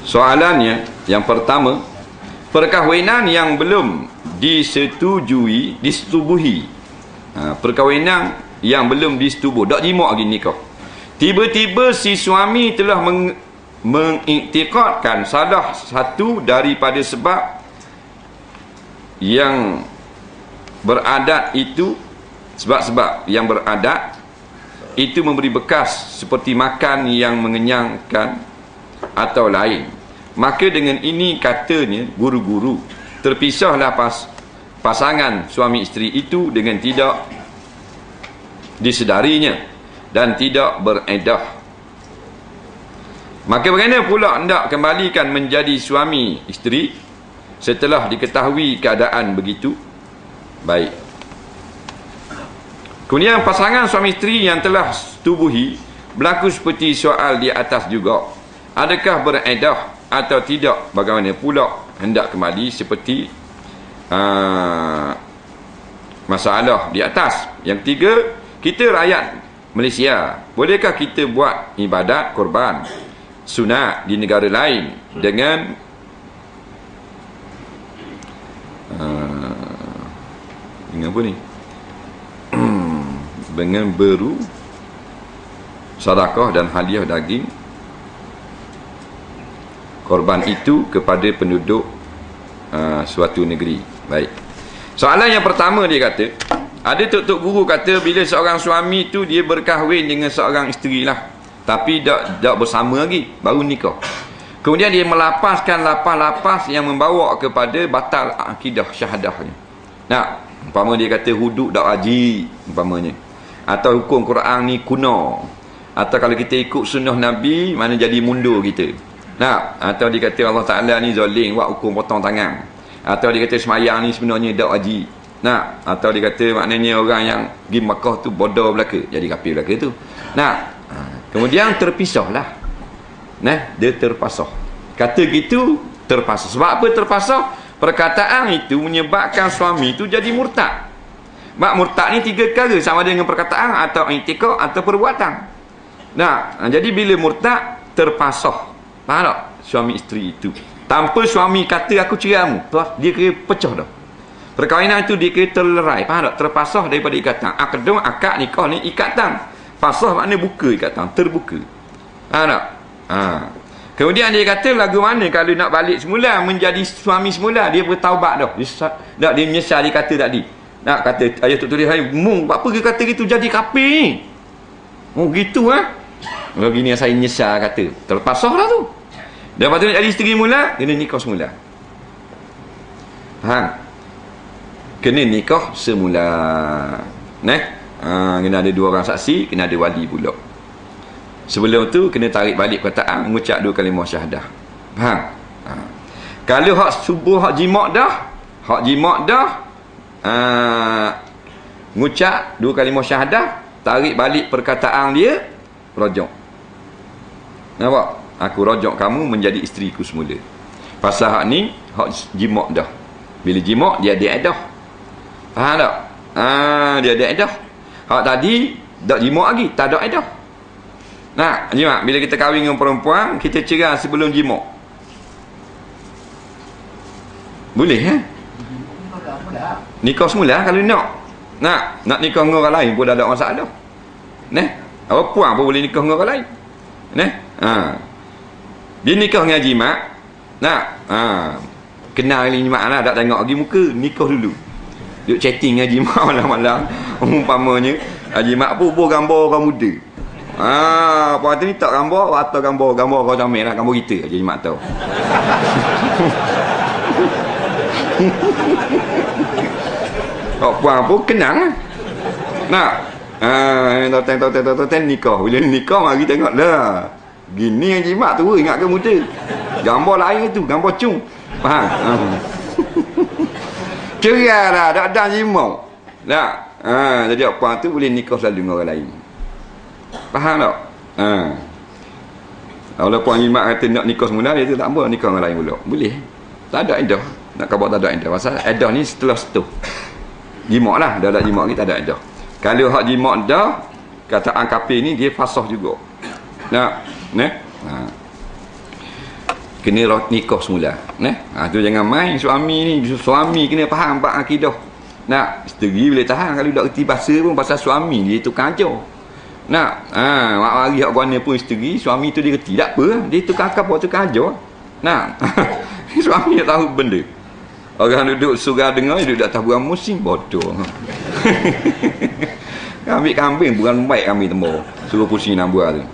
Soalannya yang pertama, perkahwinan yang belum disetubuhi, perkahwinan yang belum disetubuhi, tak jima lagi nikah, tiba-tiba si suami telah mengiktikadkan salah satu daripada sebab yang beradat itu, sebab-sebab yang beradat itu memberi bekas seperti makan yang mengenyangkan atau lain, maka dengan ini katanya guru-guru terpisahlah pasangan suami isteri itu dengan tidak disedarinya dan tidak beredah. Maka bagaimana pula hendak kembalikan menjadi suami isteri setelah diketahui keadaan begitu? Baik. Kemudian pasangan suami isteri yang telah setubuhi berlaku seperti soal di atas juga. Adakah beredah atau tidak? Bagaimana pula hendak kembali seperti masalah di atas. Yang ketiga, kita rakyat Malaysia, bolehkah kita buat ibadat korban sunat di negara lain dengan apa ni? Dengan beru sedekah dan hadiah daging korban itu kepada penduduk suatu negeri. Baik. Soalan yang pertama dia kata, ada tok-tok guru kata bila seorang suami tu dia berkahwin dengan seorang isteri lah, tapi tak bersama lagi, baru nikah. Kemudian dia melapaskan lapas-lapas yang membawa kepada batal akidah syahadahnya. Nah, umpama dia kata hudud tak wajib umpamanya, atau hukum Quran ni kuno, atau kalau kita ikut sunnah Nabi mana jadi mundur kita. Nah, atau dia kata Allah Ta'ala ni zalim buat hukum potong tangan, atau dia kata semayang ni sebenarnya tak wajib. Nah, atau dia kata maknanya orang yang pergi Makkah tu bodoh belaka, jadi kafir belaka tu. Nah, kemudian terpisahlah. Nah, dia terpasah. Kata gitu terpasah. Sebab apa terpasah? Perkataan itu menyebabkan suami itu jadi murtad. Mak murtad ni tiga perkara, sama ada dengan perkataan atau i'tikad atau perbuatan. Nah, jadi bila murtad terpasah. Faham tak? Suami isteri itu tanpa suami kata aku ceraimu, dia kira pecah dah. Perkahwinan itu dia kira terlerai. Faham tak? Terpasah daripada ikatan. Akad nikah ni ikatan. Pasah maknanya buka ikatan, terbuka. Faham tak? Kemudian dia kata lagu mana kalau nak balik semula menjadi suami semula, dia bertaubat dah. Dia menyesal dia kata tadi. Nak kata ayah tu tulis, "Hai mung, apa dia kata gitu jadi kafir ni?" Oh gitu begini yang saya menyesal kata. Terpasahlah tu. Dan lepas tu nak jadi isteri mula, kena nikah semula. Faham? Kena nikah semula. Kena ada dua orang saksi, kena ada wali pula. Sebelum tu kena tarik balik perkataan, mengucap dua kalimah syahadah. Faham? Kalau hak subuh, hak jimat dah, ngucap dua kalimah syahadah, tarik balik perkataan dia, rojok. Nampak? Aku rojok kamu menjadi isteriku semula. Pasal hak ni hak jimat dah. Bila jimat dia ada edah. Faham tak? Dia ada edah. Hak tadi tak jimat lagi, tak ada edah. Nah, jimat bila kita kahwin dengan perempuan, kita cerai sebelum jimat. Boleh nikah semula kalau nak. Nak nikah dengan orang lain pun dah ada masalah. Apa puan pun boleh nikah dengan orang lain. Dia nikah dengan jimat. Kenal ni jimat lah, tak tengok lagi muka, nikah dulu. Duk chatting dengan jimat malam-malam. Umpamanya jimat pun gambar orang muda. Puan tu ni tak gambar atau gambar orang comel lah, gambar kita aja jimat tahu. Puan pun kenang lah. Nikah. Bila nikah mari tengok lah. Gini yang jimat tu ingat ke muda. Gambar lain tu, gambar cung. Faham? Cerai lah, tak ada jimat. Jadi puan tu boleh nikah selalu dengan orang lain. Faham tak? Kalau puan jimat kata nak nikah semula, dia tu tak boleh nikah dengan lain pula. Boleh. Tak ada edah. Nak khabar tak ada edah. Pasal edah ni setelah setuh. Jimat lah, dah ada jimat ni tak ada edah. Kalau hak jimat dah, kataan kafir ni dia fasah juga. kena nikah semula. Tu jangan main suami ni. Suami kena faham bab akidah. Nak isteri boleh tahan kalau tak reti bahasa pun, pasal suami dia tu kacau. Mak mari hak guana pun isteri, suami tu dia reti tak apa, dia tukar kapal tu kacau. Suami tak tahu benda. Orang duduk surau dengar, duduk atas buang musim bodoh. Ambil kambing bukan baik kami tembok. Suruh pusing nak buat tu.